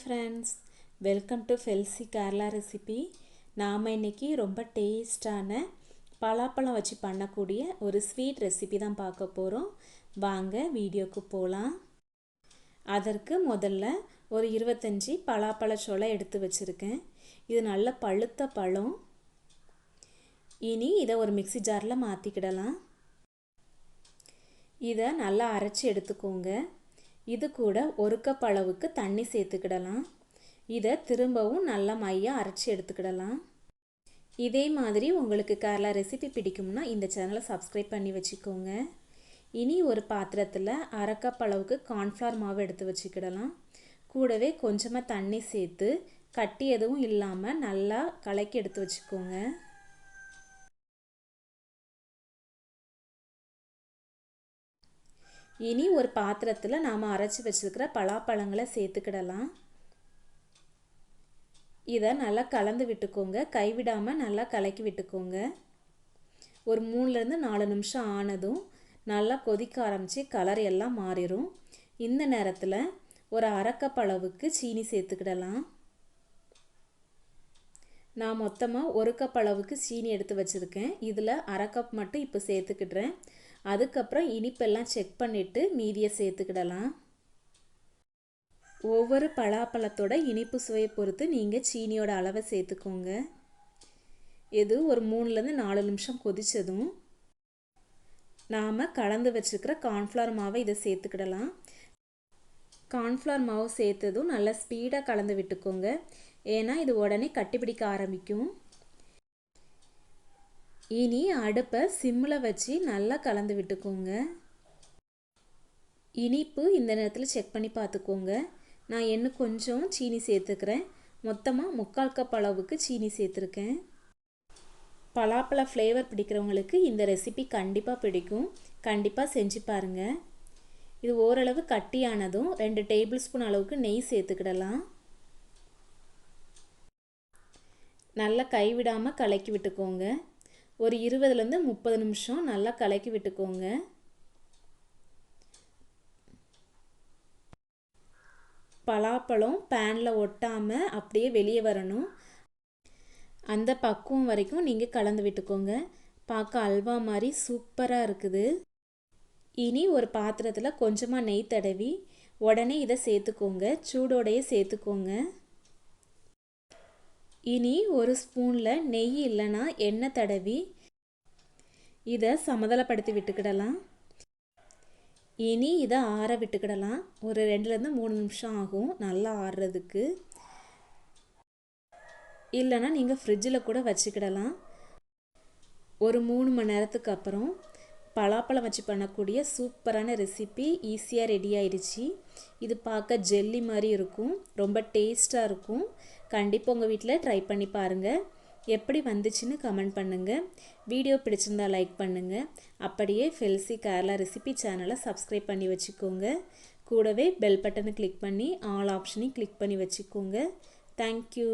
friends, welcome to felcykeralarecipe. நாம இன்னைக்கு ரொம்ப டேஸ்டான பலாப்பழம் வச்சு பண்ணக்கூடிய ஒரு ஸ்வீட் ரெசிபி தான் பார்க்க போறோம். வாங்க வீடியோக்கு போலாம். அதற்கு முதல்ல ஒரு 25 பலாப்பழ சொலை எடுத்து வச்சிருக்கேன். இது நல்ல பழுத்த பழம். இனி இதை ஒரு மிக்ஸி ஜார்ல மாத்திக்கிடலாம். இதை நல்லா அரைச்சி எடுத்துக்கோங்க. இது கூட ஒரு கப் அளவுக்கு தண்ணி சேர்த்துக்கிடலாம். இதை திரும்பவும் நல்லா மையா அரைச்சி எடுத்துக்கிடலாம். இதே மாதிரி உங்களுக்கு கேரளா ரெசிபி பிடிக்கும்னா இந்த சேனலை சப்ஸ்கிரைப் பண்ணி வச்சுக்கோங்க. இனி ஒரு பாத்திரத்தில் அரை கப் அளவுக்கு கார்ன்ஃப்ளவர் மாவு எடுத்து வச்சுக்கிடலாம். கூடவே கொஞ்சமாக தண்ணி சேர்த்து கட்டி எதுவும் இல்லாமல் நல்லா கலக்கி எடுத்து வச்சுக்கோங்க. இனி ஒரு பாத்திரத்தில் நாம் அரைச்சி வச்சுருக்கிற பலாப்பழங்களை சேர்த்துக்கிடலாம். இதை நல்லா கலந்து விட்டுக்கோங்க. கைவிடாமல் நல்லா கலக்கி விட்டுக்கோங்க. ஒரு 3லேருந்து 4 நிமிஷம் ஆனதும் நல்லா கொதிக்க ஆரம்பித்து கலர் எல்லாம் மாறிடும். இந்த நேரத்தில் ஒரு அரை கப் அளவுக்கு சீனி சேர்த்துக்கிடலாம். நான் மொத்தமாக ஒரு கப் அளவுக்கு சீனி எடுத்து வச்சுருக்கேன். இதில் அரை கப் மட்டும் இப்போ சேர்த்துக்கிடுறேன். அதுக்கப்புறம் இனிப்பெல்லாம் செக் பண்ணிவிட்டு மீதியை சேர்த்துக்கிடலாம். ஒவ்வொரு பலாப்பழத்தோட இனிப்பு சுவையை பொறுத்து நீங்கள் சீனியோட அளவை சேர்த்துக்கோங்க. இது ஒரு 3லேருந்து 4 நிமிஷம் கொதித்ததும் நாம் கலந்து வச்சுருக்கிற கார்ன்ஃப்ளவர் மாவை இதை சேர்த்துக்கிடலாம். கார்ன்ஃப்ளவர் மாவு சேர்த்ததும் நல்லா ஸ்பீடாக கலந்து விட்டுக்கோங்க. ஏன்னா இது உடனே கட்டிப்பிடிக்க ஆரம்பிக்கும். இனி அடுப்பை சிம்மில் வச்சு நல்லா கலந்து விட்டுக்கோங்க. இனிப்பு இந்த நேரத்தில் செக் பண்ணி பார்த்துக்கோங்க. நான் இன்னும் கொஞ்சம் சீனி சேர்த்துக்கிறேன். மொத்தமாக 3/4 கப் அளவுக்கு சீனி சேர்த்துருக்கேன். பலாப்பழ ஃப்ளேவர் பிடிக்கிறவங்களுக்கு இந்த ரெசிபி கண்டிப்பாக பிடிக்கும். கண்டிப்பாக செஞ்சு பாருங்கள். இது ஓரளவு கட்டியானதும் 2 டேபிள் ஸ்பூன் அளவுக்கு நெய் சேர்த்துக்கிடலாம். நல்லா கைவிடாமல் கலக்கி விட்டுக்கோங்க. ஒரு 20லேருந்து 30 நிமிஷம் நல்லா கலக்கி விட்டுக்கோங்க. பலாப்பழம் பேனில் ஒட்டாமல் அப்படியே வெளியே வரணும். அந்த பக்குவம் வரைக்கும் நீங்கள் கலந்து விட்டுக்கோங்க. பார்க்க அல்வா மாதிரி சூப்பராக இருக்குது. இனி ஒரு பாத்திரத்தில் கொஞ்சமாக நெய் தடவி உடனே இதை சேர்த்துக்கோங்க. சூடோடையே சேர்த்துக்கோங்க. இனி ஒரு ஸ்பூனில் நெய் இல்லைன்னா எண்ணெய் தடவி இதை சமதளப்படுத்தி விட்டுக்கிடலாம். இனி இதை ஆற விட்டுக்கிடலாம். ஒரு 2லேருந்து 3 நிமிஷம் ஆகும் நல்லா ஆறுறதுக்கு. இல்லைன்னா நீங்கள் ஃப்ரிட்ஜில் கூட வச்சுக்கிடலாம். ஒரு 3 மணி நேரத்துக்கு அப்புறம் பலாப்பழம் வச்சு பண்ணக்கூடிய சூப்பரான ரெசிபி ஈஸியாக ரெடி ஆயிடுச்சு. இது பார்க்க ஜெல்லி மாதிரி இருக்கும். ரொம்ப டேஸ்ட்டாக இருக்கும். கண்டிப்பாக உங்கள் வீட்டில் ட்ரை பண்ணி பாருங்கள். எப்படி வந்துச்சுன்னு கமெண்ட் பண்ணுங்கள். வீடியோ பிடிச்சிருந்தா லைக் பண்ணுங்கள். அப்படியே felcykeralarecipe சேனலை சப்ஸ்கிரைப் பண்ணி வச்சுக்கோங்க. கூடவே பெல் பட்டனை கிளிக் பண்ணி ஆல் ஆப்ஷனையும் கிளிக் பண்ணி வச்சுக்கோங்க. தேங்க்யூ.